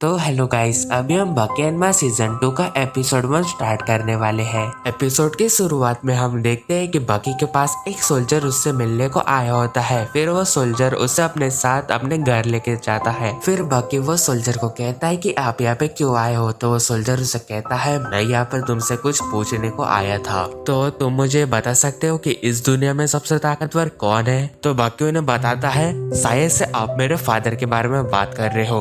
तो hello guys, अभी हम बकी एंड माँ सीजन 2 का एपिसोड 1 स्टार्ट करने वाले हैं। एपिसोड की शुरुआत में हम देखते हैं कि बकी के पास एक सोल्जर उससे मिलने को आया होता है। फिर वो सोल्जर उसे अपने साथ अपने घर लेके जाता है। फिर बकी वो सोल्जर को कहता है कि आप यहाँ पे क्यों आए हो। तो वो सोल्जर उसे कहता है, मैं यहाँ पर तुमसे कुछ पूछने को आया था, तो तुम मुझे बता सकते हो कि इस दुनिया में सबसे ताकतवर कौन है। तो बकी उन्हें बताता है, शायद से आप मेरे फादर के बारे में बात कर रहे हो,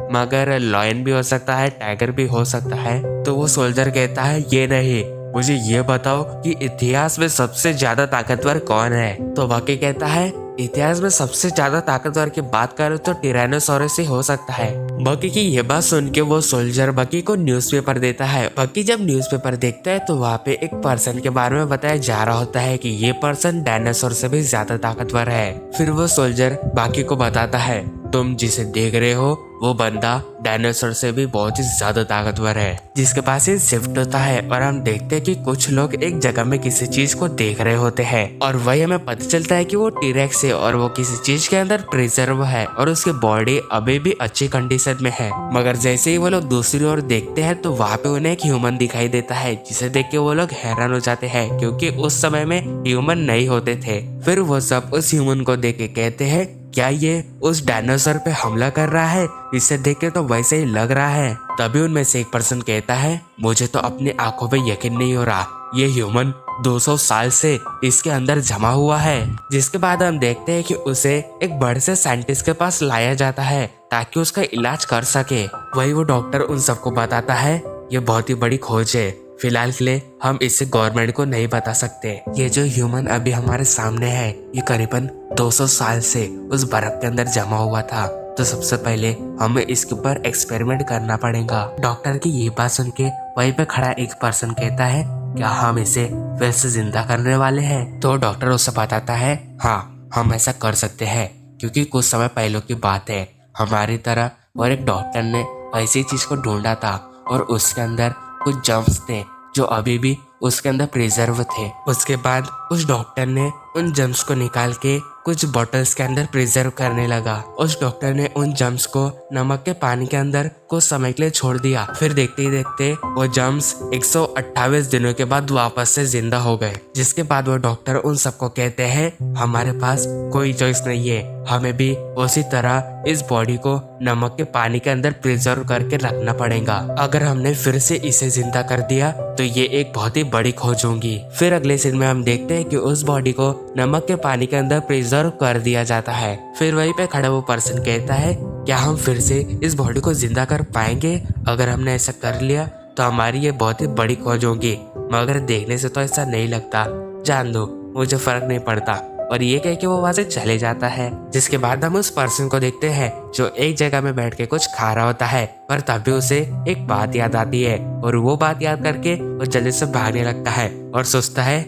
मगर लॉयन भी हो सकता है, टाइगर भी हो सकता है। तो वो सोल्जर कहता है, ये नहीं, मुझे ये बताओ कि इतिहास में सबसे ज्यादा ताकतवर कौन है। तो बकी कहता है, इतिहास में सबसे ज्यादा ताकतवर की बात करो तो टिरानोसोरस ही हो सकता है। बकी की ये बात सुन के वो सोल्जर बकी को न्यूज़पेपर देता है। बकी जब न्यूज़पेपर देखता है तो वहाँ पे एक पर्सन के बारे में बताया जा रहा होता है कि ये पर्सन डायनासोर से भी ज्यादा ताकतवर है। फिर वो सोल्जर बाकी को बताता है, तुम जिसे देख रहे हो वो बंदा डायनासोर से भी बहुत ही ज्यादा ताकतवर है, जिसके पास ये शिफ्ट होता है। और हम देखते हैं कि कुछ लोग एक जगह में किसी चीज को देख रहे होते हैं और वही हमें पता चलता है कि वो टीरेक्स है और वो किसी चीज के अंदर प्रिजर्व है और उसकी बॉडी अभी भी अच्छी कंडीशन में है। मगर जैसे ही वो लोग दूसरी ओर देखते हैं तो वहाँ पे उन्हें एक ह्यूमन दिखाई देता है, जिसे देख के वो लोग हैरान हो जाते हैं क्योंकि उस समय में ह्यूमन नहीं होते थे। फिर वो सब उस ह्यूमन को देख के कहते हैं, क्या ये उस डायनासोर पे हमला कर रहा है? इसे देख के तो वैसे ही लग रहा है। तभी उनमें से एक पर्सन कहता है, मुझे तो अपनी आंखों पे यकीन नहीं हो रहा, ये ह्यूमन 200 साल से इसके अंदर जमा हुआ है। जिसके बाद हम देखते हैं कि उसे एक बड़े से साइंटिस्ट के पास लाया जाता है ताकि उसका इलाज कर सके। वही वो डॉक्टर उन सबको बताता है, ये बहुत ही बड़ी खोज है, फिलहाल के लिए हम इसे गवर्नमेंट को नहीं बता सकते। ये जो ह्यूमन अभी हमारे सामने है, ये करीबन 200 साल से उस बर्फ के अंदर जमा हुआ था, तो सबसे पहले हमें इसके ऊपर एक्सपेरिमेंट करना पड़ेगा। डॉक्टर की ये बात सुन के वहीं पे खड़ा एक पर्सन कहता है, क्या हम इसे वैसे जिंदा करने वाले हैं? तो डॉक्टर उससे बताता है, हाँ हम ऐसा कर सकते हैं, क्योंकि कुछ समय पहले की बात है, हमारी तरह और एक डॉक्टर ने ऐसी चीज को ढूंढा था और उसके अंदर कुछ जर्म्स थे जो अभी भी उसके अंदर प्रिजर्व थे। उसके बाद उस डॉक्टर ने उन जर्म्स को निकाल के कुछ बॉटल्स के अंदर प्रिजर्व करने लगा। उस डॉक्टर ने उन जर्म्स को नमक के पानी के अंदर कुछ समय के लिए छोड़ दिया। फिर देखते ही देखते वो जर्म्स 128 दिनों के बाद वापस से जिंदा हो गए। जिसके बाद वो डॉक्टर उन सबको कहते हैं, हमारे पास कोई चॉइस नहीं है, हमें भी उसी तरह इस बॉडी को नमक के पानी के अंदर प्रिजर्व करके रखना पड़ेगा। अगर हमने फिर से इसे जिंदा कर दिया तो ये एक बहुत ही बड़ी खोज होगी। फिर अगले सीन में हम देखते हैं कि उस बॉडी को नमक के पानी के अंदर प्रिजर्व कर दिया जाता है। फिर वहीं पे खड़ा वो पर्सन कहता है, क्या हम फिर से इस बॉडी को जिंदा कर पाएंगे? अगर हमने ऐसा कर लिया तो हमारी ये बहुत ही बड़ी खोज होगी, मगर देखने से तो ऐसा नहीं लगता, जान दो, मुझे फर्क नहीं पड़ता। और ये कह के वो वहां से चले जाता है। जिसके बाद हम उस पर्सन को देखते हैं जो एक जगह में बैठ के कुछ खा रहा होता है, पर तभी उसे एक बात याद आती है और वो बात याद करके वो जल्दी से भागने लगता है और सोचता है,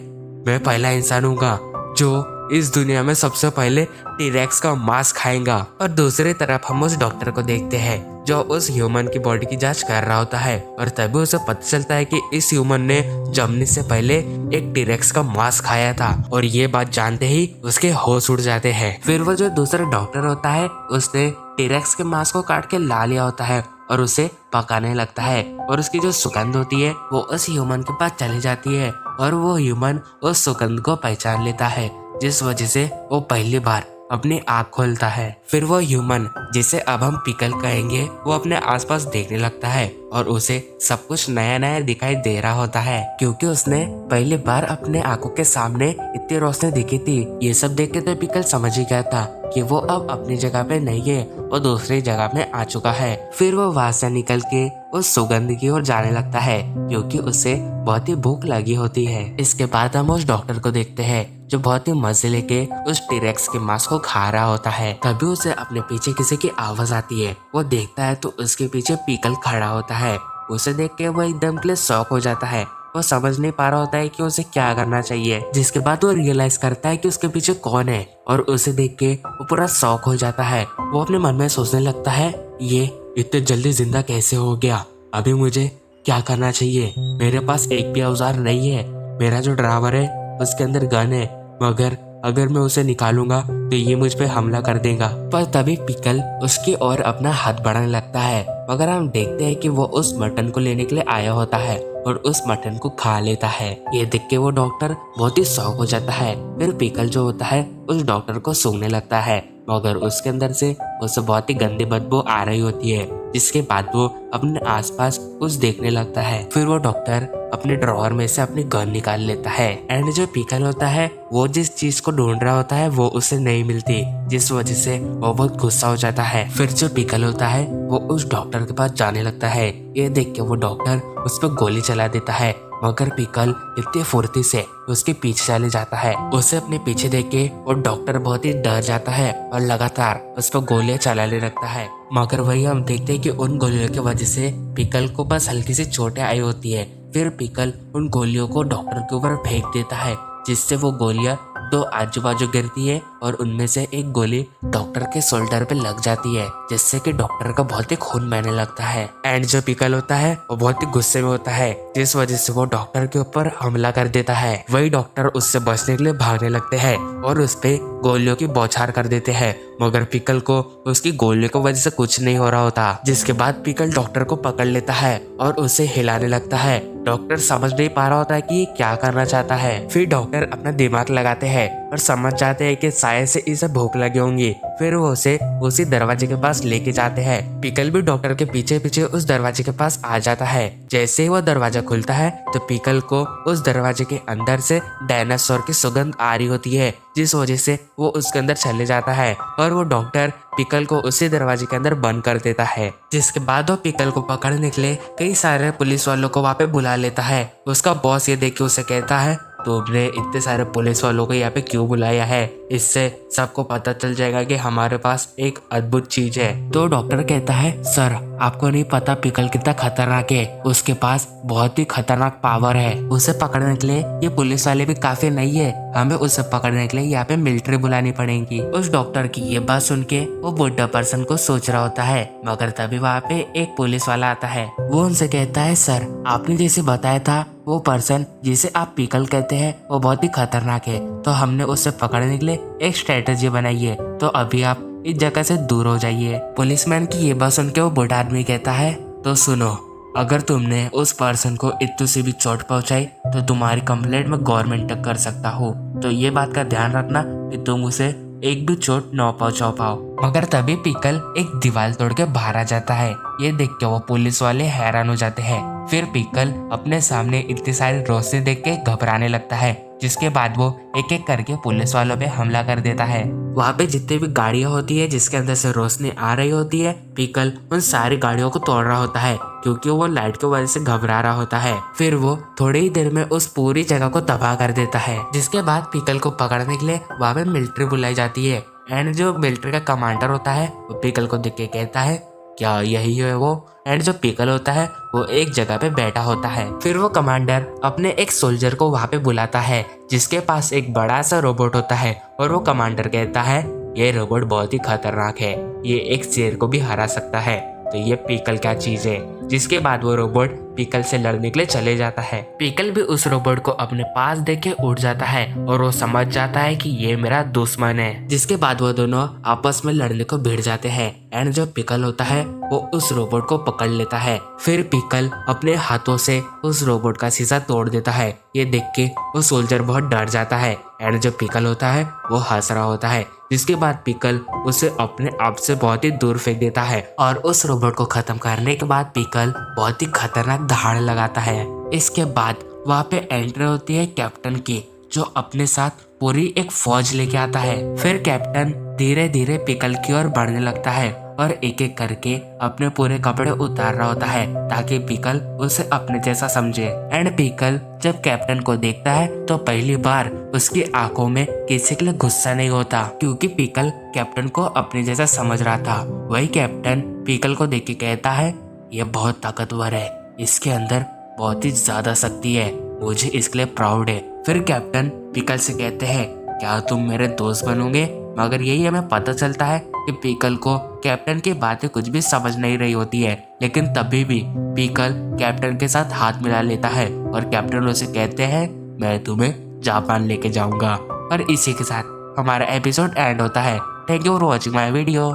मैं पहला इंसान हूँगा जो इस दुनिया में सबसे पहले टीरेक्स का मांस खाएगा। और दूसरी तरफ हम उस डॉक्टर को देखते हैं जो उस ह्यूमन की बॉडी की जांच कर रहा होता है और तभी उसे पता चलता है कि इस ह्यूमन ने जमने से पहले एक टीरेक्स का मांस खाया था। और ये बात जानते ही उसके होश उड़ जाते हैं। फिर वो जो दूसरा डॉक्टर होता है उसने टीरेक्स के मांस को काट के ला लिया होता है और उसे पकाने लगता है और उसकी जो सुगंध होती है वो उस ह्यूमन के पास चली जाती है और वो ह्यूमन उस सुगंध को पहचान लेता है, जिस वजह से वो पहली बार अपनी आँख खोलता है। फिर वो ह्यूमन, जिसे अब हम पिकल कहेंगे, वो अपने आसपास देखने लगता है और उसे सब कुछ नया नया दिखाई दे रहा होता है क्योंकि उसने पहली बार अपने आंखों के सामने इतनी रोशनी दिखी थी। ये सब देख के तो पिकल समझ ही गया था कि वो अब अपनी जगह पे नहीं है, वो दूसरी जगह में आ चुका है। फिर वो वहां से निकल के उस सुगंध की ओर जाने लगता है क्योंकि उसे बहुत ही भूख लगी होती है। इसके बाद हम उस डॉक्टर को देखते हैं जो बहुत ही मजे लेके उस टीरेक्स के मांस को खा रहा होता है। तभी उसे अपने पीछे किसी की आवाज आती है। वो देखता है तो उसके पीछे पिकल खड़ा होता है। उसे देख के वो एकदम के लिए शॉक हो जाता है। वो समझ नहीं पा रहा होता है कि उसे क्या करना चाहिए। जिसके बाद वो रियलाइज करता है कि उसके पीछे कौन है और उसे देख के वो पूरा शॉक हो जाता है। वो अपने मन में सोचने लगता है, ये इतने जल्दी जिंदा कैसे हो गया? अभी मुझे क्या करना चाहिए? मेरे पास एक भी औजार नहीं है। मेरा जो ड्राइवर है उसके अंदर गन है, मगर अगर मैं उसे निकालूंगा तो ये मुझ पे हमला कर देगा। पर तभी पिकल उसकी ओर अपना हाथ बढ़ाने लगता है मगर हम देखते हैं कि वो उस मटन को लेने के लिए आया होता है और उस मटन को खा लेता है। ये देख के वो डॉक्टर बहुत ही शौक हो जाता है। फिर पीकल जो होता है उस डॉक्टर को सूंघने लगता है, मगर उसके अंदर से उसे बहुत ही गंदी बदबू आ रही होती है, जिसके बाद वो अपने आसपास कुछ देखने लगता है। फिर वो डॉक्टर अपने ड्रॉअर में से अपनी गन निकाल लेता है एंड जो पीकल होता है वो जिस चीज को ढूंढ रहा होता है वो उसे नहीं मिलती, जिस वजह से वो बहुत गुस्सा हो जाता है। फिर जो पीकल होता है वो उस डॉक्टर के पास जाने लगता है। ये देख के वो डॉक्टर उस पर गोली चला देता है, मगर पीकल इतनी फुर्ती से उसके पीछे चले जाता है। उसे अपने पीछे देख के वो डॉक्टर बहुत ही डर जाता है और लगातार उस पर गोलियां चलाने लगता है। मगर वही हम देखते हैं कि उन गोलियों की वजह से पीकल को बस हल्की सी चोटें आई होती है। फिर पीकल उन गोलियों को डॉक्टर के ऊपर फेंक देता है, जिससे वो गोलियां दो आजू बाजू गिरती है और उनमें से एक गोली डॉक्टर के शोल्डर पे लग जाती है, जिससे कि डॉक्टर का बहुत ही खून बहने लगता है। एंड जो पीकल होता है वो बहुत ही गुस्से में होता है, जिस वजह से वो डॉक्टर के ऊपर हमला कर देता है। वही डॉक्टर उससे बचने के लिए भागने लगते हैं और उस पे गोलियों की बौछार कर देते हैं, मगर पीकल को उसकी गोलियों की वजह से कुछ नहीं हो रहा होता। जिसके बाद पीकल डॉक्टर को पकड़ लेता है और उसे हिलाने लगता है। डॉक्टर समझ नहीं पा रहा होता है कि ये क्या करना चाहता है। फिर डॉक्टर अपना दिमाग लगाते हैं और समझ जाते हैं कि शायद से इसे भूख लगी होंगी। फिर वो उसे उसी दरवाजे के पास लेके जाते हैं। पीकल भी डॉक्टर के पीछे पीछे उस दरवाजे के पास आ जाता है। जैसे ही वो दरवाजा खुलता है तो पीकल को उस दरवाजे के अंदर से डायनासोर की सुगंध आ रही होती है, जिस वजह से वो उसके अंदर चले जाता है और वो डॉक्टर पीकल को उसी दरवाजे के अंदर बंद कर देता है। जिसके बाद वो पीकल को पकड़ने के लिए कई सारे पुलिस वालों को वहाँ पे बुला लेता है। उसका बॉस ये देख के उसे कहता है, तुमने इतने सारे पुलिस वालों को यहाँ पे क्यों बुलाया है? इससे सबको पता चल जाएगा कि हमारे पास एक अद्भुत चीज है। तो डॉक्टर कहता है, सर आपको नहीं पता पीकल कितना खतरनाक है, उसके पास बहुत ही खतरनाक पावर है। उसे पकड़ने के लिए ये पुलिस वाले भी काफी नहीं है, हमें उसे पकड़ने के लिए यहाँ पे मिलिट्री बुलानी पड़ेगी। उस डॉक्टर की ये बात सुन के वो बुढ़ा पर्सन को सोच रहा होता है, मगर तभी वहाँ पे एक पुलिस वाला आता है। वो उनसे कहता है, सर आपने जैसे बताया था वो पर्सन जिसे आप पीकल कहते हैं वो बहुत ही खतरनाक है, तो हमने उसे पकड़ने के लिए एक स्ट्रेटेजी बनाई है, तो अभी आप इस जगह से दूर हो जाइए। पुलिसमैन की ये बात सुन के वो बूढ़ा आदमी कहता है, तो सुनो, अगर तुमने उस पर्सन को इतनी सी भी चोट पहुंचाई तो तुम्हारी कंप्लेंट मैं गवर्नमेंट तक कर सकता हूँ, तो ये बात का ध्यान रखना कि तुम उसे एक भी चोट न पहुंचा पाओ। मगर तभी पीकल एक दीवार तोड़ के बाहर आ जाता है। ये देख के वो पुलिस वाले हैरान हो जाते हैं। फिर पीकल अपने सामने इतनी सारी रोशनी देख के घबराने लगता है, जिसके बाद वो एक एक करके पुलिस वालों पे हमला कर देता है। वहाँ पे जितनी भी गाड़ियाँ होती है जिसके अंदर से रोशनी आ रही होती है, पीकल उन सारी गाड़ियों को तोड़ रहा होता है, क्योंकि वो लाइट की वजह से घबरा रहा होता है। फिर वो थोड़ी ही देर में उस पूरी जगह को तबाह कर देता है। जिसके बाद पीकल को पकड़ने के लिए वहाँ पे मिलिट्री बुलाई जाती है एंड जो मिलिट्री का कमांडर होता है वो पीकल को देख के कहता है, क्या यही है वो? एंड जो पीकल होता है वो एक जगह पे बैठा होता है। फिर वो कमांडर अपने एक सोल्जर को वहाँ पे बुलाता है, जिसके पास एक बड़ा सा रोबोट होता है, और वो कमांडर कहता है, ये रोबोट बहुत ही खतरनाक है, ये एक शेर को भी हरा सकता है, तो ये पीकल क्या चीज है। जिसके बाद वो रोबोट पीकल से लड़ने के लिए चले जाता है। पीकल भी उस रोबोट को अपने पास देख के उठ जाता है और वो समझ जाता है कि ये मेरा दुश्मन है। जिसके बाद वो दोनों आपस में लड़ने को भिड़ जाते हैं एंड जो पीकल होता है वो उस रोबोट को पकड़ लेता है। फिर पीकल अपने हाथों से उस रोबोट का शीशा तोड़ देता है। ये देख के वो सोल्जर बहुत डर जाता है एंड जो पीकल होता है वो हंस रहा होता है। जिसके बाद पीकल उसे अपने आप से बहुत ही दूर फेंक देता है और उस रोबोट को खत्म करने के बाद पीकल बहुत ही खतरनाक दहाड़ लगाता है। इसके बाद वहाँ पे एंट्री होती है कैप्टन की, जो अपने साथ पूरी एक फौज लेके आता है। फिर कैप्टन धीरे धीरे पीकल की ओर बढ़ने लगता है और एक एक करके अपने पूरे कपड़े उतार रहा होता है, ताकि पीकल उसे अपने जैसा समझे। एंड पीकल जब कैप्टन को देखता है तो पहली बार उसकी आंखों में किसी के लिए गुस्सा नहीं होता, क्योंकि पीकल कैप्टन को अपने जैसा समझ रहा था। वही कैप्टन पीकल को देख के कहता है, ये बहुत ताकतवर है, इसके अंदर बहुत ही ज्यादा शक्ति है, मुझे इसके लिए प्राउड है। फिर कैप्टन पीकल से कहते हैं, क्या तुम मेरे दोस्त बनोगे? मगर यही हमें पता चलता है कि पीकल को कैप्टन की बातें कुछ भी समझ नहीं रही होती है, लेकिन तभी भी पीकल कैप्टन के साथ हाथ मिला लेता है और कैप्टन उसे कहते हैं, मैं तुम्हें जापान लेके जाऊंगा। और इसी के साथ हमारा एपिसोड एंड होता है। Thank you for watching my video.